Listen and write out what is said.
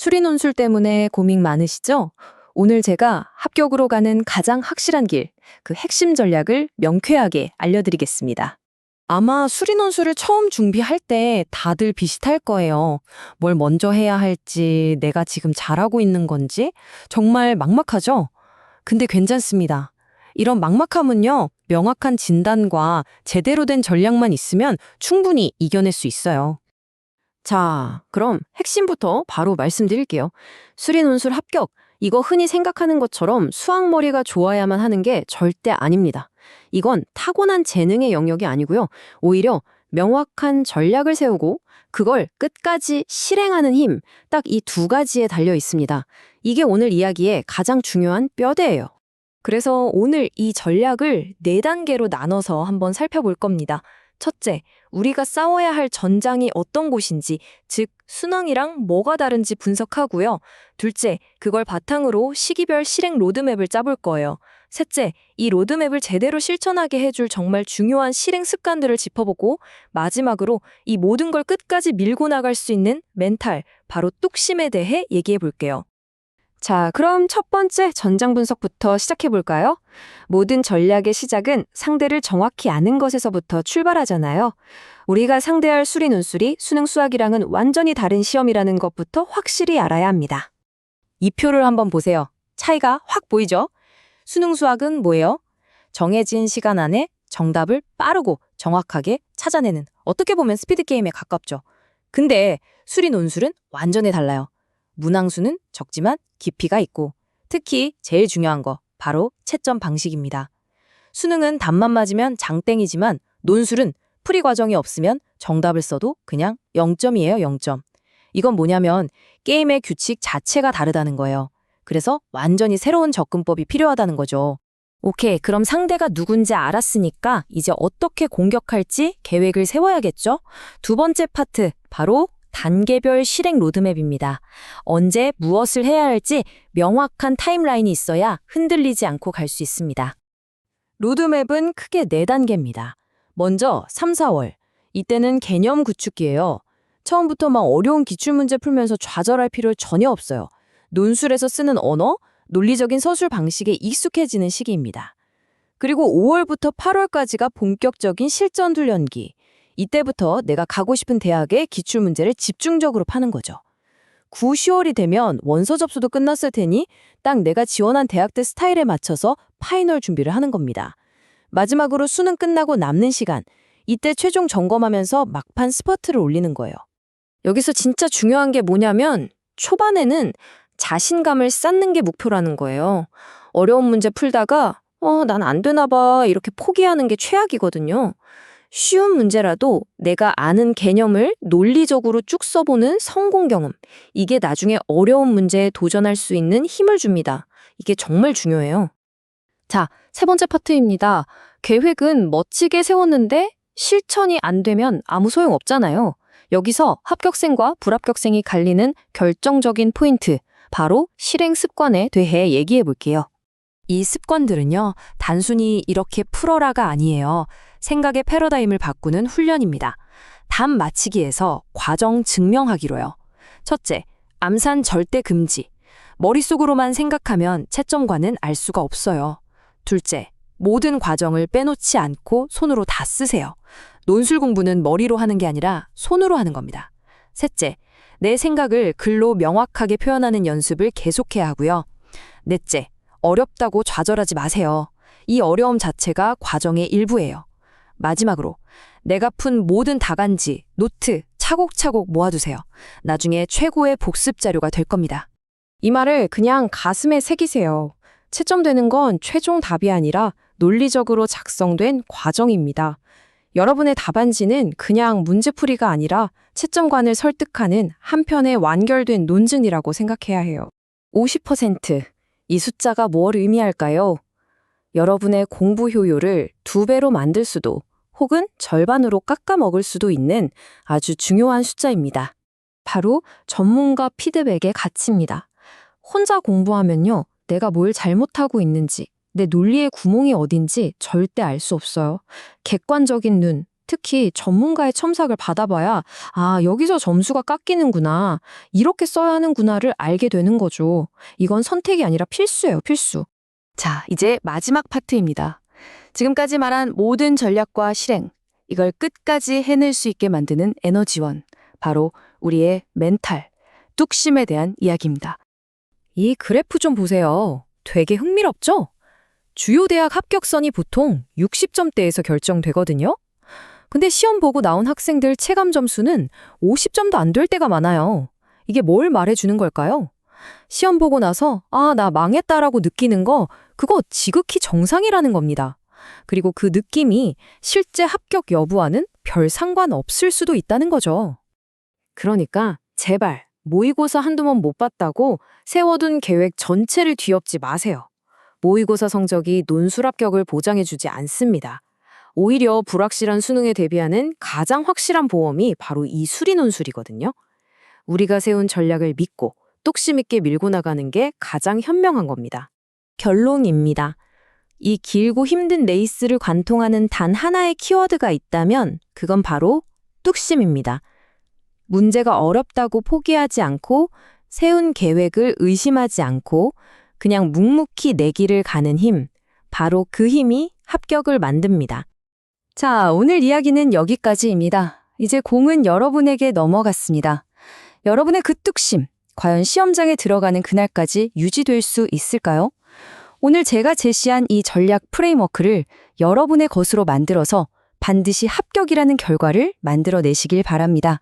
수리 논술 때문에 고민 많으시죠? 오늘 제가 합격으로 가는 가장 확실한 길, 그 핵심 전략을 명쾌하게 알려드리겠습니다. 아마 수리 논술을 처음 준비할 때 다들 비슷할 거예요. 뭘 먼저 해야 할지, 내가 지금 잘하고 있는 건지, 정말 막막하죠? 근데 괜찮습니다. 이런 막막함은요, 명확한 진단과 제대로 된 전략만 있으면 충분히 이겨낼 수 있어요. 자, 그럼 핵심부터 바로 말씀드릴게요. 수리 논술 합격. 이거 흔히 생각하는 것처럼 수학머리가 좋아야만 하는 게 절대 아닙니다. 이건 타고난 재능의 영역이 아니고요. 오히려 명확한 전략을 세우고 그걸 끝까지 실행하는 힘, 딱 이 두 가지에 달려 있습니다. 이게 오늘 이야기의 가장 중요한 뼈대예요. 그래서 오늘 이 전략을 4단계로 나눠서 한번 살펴볼 겁니다. 첫째, 우리가 싸워야 할 전장이 어떤 곳인지, 즉 순항이랑 뭐가 다른지 분석하고요. 둘째, 그걸 바탕으로 시기별 실행 로드맵을 짜볼 거예요. 셋째, 이 로드맵을 제대로 실천하게 해줄 정말 중요한 실행 습관들을 짚어보고, 마지막으로 이 모든 걸 끝까지 밀고 나갈 수 있는 멘탈, 바로 뚝심에 대해 얘기해 볼게요. 자, 그럼 첫 번째 전장 분석부터 시작해 볼까요? 모든 전략의 시작은 상대를 정확히 아는 것에서부터 출발하잖아요. 우리가 상대할 수리 논술이 수능 수학이랑은 완전히 다른 시험이라는 것부터 확실히 알아야 합니다. 이 표를 한번 보세요. 차이가 확 보이죠? 수능 수학은 뭐예요? 정해진 시간 안에 정답을 빠르고 정확하게 찾아내는, 어떻게 보면 스피드게임에 가깝죠. 근데 수리 논술은 완전히 달라요. 문항수는 적지만 깊이가 있고, 특히 제일 중요한 거 바로 채점 방식입니다. 수능은 답만 맞으면 장땡이지만 논술은 풀이 과정이 없으면 정답을 써도 그냥 0점이에요, 0점. 이건 뭐냐면 게임의 규칙 자체가 다르다는 거예요. 그래서 완전히 새로운 접근법이 필요하다는 거죠. 오케이, 그럼 상대가 누군지 알았으니까 이제 어떻게 공격할지 계획을 세워야겠죠? 두 번째 파트, 바로 단계별 실행 로드맵입니다. 언제 무엇을 해야 할지 명확한 타임라인이 있어야 흔들리지 않고 갈 수 있습니다. 로드맵은 크게 4단계입니다. 먼저 3, 4월. 이때는 개념 구축기예요. 처음부터 막 어려운 기출문제 풀면서 좌절할 필요 전혀 없어요. 논술에서 쓰는 언어, 논리적인 서술 방식에 익숙해지는 시기입니다. 그리고 5월부터 8월까지가 본격적인 실전 훈련기. 이때부터 내가 가고 싶은 대학의 기출문제를 집중적으로 파는 거죠. 9, 10월이 되면 원서 접수도 끝났을 테니 딱 내가 지원한 대학들 스타일에 맞춰서 파이널 준비를 하는 겁니다. 마지막으로 수능 끝나고 남는 시간, 이때 최종 점검하면서 막판 스퍼트를 올리는 거예요. 여기서 진짜 중요한 게 뭐냐면 초반에는 자신감을 쌓는 게 목표라는 거예요. 어려운 문제 풀다가 난 안 되나 봐 이렇게 포기하는 게 최악이거든요. 쉬운 문제라도 내가 아는 개념을 논리적으로 쭉 써보는 성공 경험. 이게 나중에 어려운 문제에 도전할 수 있는 힘을 줍니다. 이게 정말 중요해요. 자, 세 번째 파트입니다. 계획은 멋지게 세웠는데 실천이 안 되면 아무 소용 없잖아요. 여기서 합격생과 불합격생이 갈리는 결정적인 포인트, 바로 실행 습관에 대해 얘기해 볼게요. 이 습관들은요, 단순히 이렇게 풀어라가 아니에요. 생각의 패러다임을 바꾸는 훈련입니다. 답 맞히기에서 과정 증명하기로요. 첫째, 암산 절대 금지. 머릿속으로만 생각하면 채점관은 알 수가 없어요. 둘째, 모든 과정을 빼놓지 않고 손으로 다 쓰세요. 논술 공부는 머리로 하는 게 아니라 손으로 하는 겁니다. 셋째, 내 생각을 글로 명확하게 표현하는 연습을 계속해야 하고요. 넷째, 어렵다고 좌절하지 마세요. 이 어려움 자체가 과정의 일부예요. 마지막으로 내가 푼 모든 답안지, 노트 차곡차곡 모아두세요. 나중에 최고의 복습 자료가 될 겁니다. 이 말을 그냥 가슴에 새기세요. 채점되는 건 최종 답이 아니라 논리적으로 작성된 과정입니다. 여러분의 답안지는 그냥 문제풀이가 아니라 채점관을 설득하는 한편의 완결된 논증이라고 생각해야 해요. 50%. 이 숫자가 뭘 의미할까요? 여러분의 공부 효율을 2배로 만들 수도 혹은 절반으로 깎아먹을 수도 있는 아주 중요한 숫자입니다. 바로 전문가 피드백의 가치입니다. 혼자 공부하면요, 내가 뭘 잘못하고 있는지, 내 논리의 구멍이 어딘지 절대 알 수 없어요. 객관적인 눈, 특히 전문가의 첨삭을 받아봐야 여기서 점수가 깎이는구나. 이렇게 써야 하는구나를 알게 되는 거죠. 이건 선택이 아니라 필수예요, 필수. 자, 이제 마지막 파트입니다. 지금까지 말한 모든 전략과 실행, 이걸 끝까지 해낼 수 있게 만드는 에너지원, 바로 우리의 멘탈, 뚝심에 대한 이야기입니다. 이 그래프 좀 보세요. 되게 흥미롭죠? 주요 대학 합격선이 보통 60점대에서 결정되거든요. 근데 시험 보고 나온 학생들 체감 점수는 50점도 안 될 때가 많아요. 이게 뭘 말해주는 걸까요? 시험 보고 나서 나 망했다라고 느끼는 거, 그거 지극히 정상이라는 겁니다. 그리고 그 느낌이 실제 합격 여부와는 별 상관없을 수도 있다는 거죠. 그러니까 제발 모의고사 한두 번 못 봤다고 세워둔 계획 전체를 뒤엎지 마세요. 모의고사 성적이 논술 합격을 보장해주지 않습니다. 오히려 불확실한 수능에 대비하는 가장 확실한 보험이 바로 이 수리논술이거든요. 우리가 세운 전략을 믿고 뚝심 있게 밀고 나가는 게 가장 현명한 겁니다. 결론입니다. 이 길고 힘든 레이스를 관통하는 단 하나의 키워드가 있다면 그건 바로 뚝심입니다. 문제가 어렵다고 포기하지 않고 세운 계획을 의심하지 않고 그냥 묵묵히 내 길을 가는 힘, 바로 그 힘이 합격을 만듭니다. 자, 오늘 이야기는 여기까지입니다. 이제 공은 여러분에게 넘어갔습니다. 여러분의 그 뚝심, 과연 시험장에 들어가는 그날까지 유지될 수 있을까요? 오늘 제가 제시한 이 전략 프레임워크를 여러분의 것으로 만들어서 반드시 합격이라는 결과를 만들어내시길 바랍니다.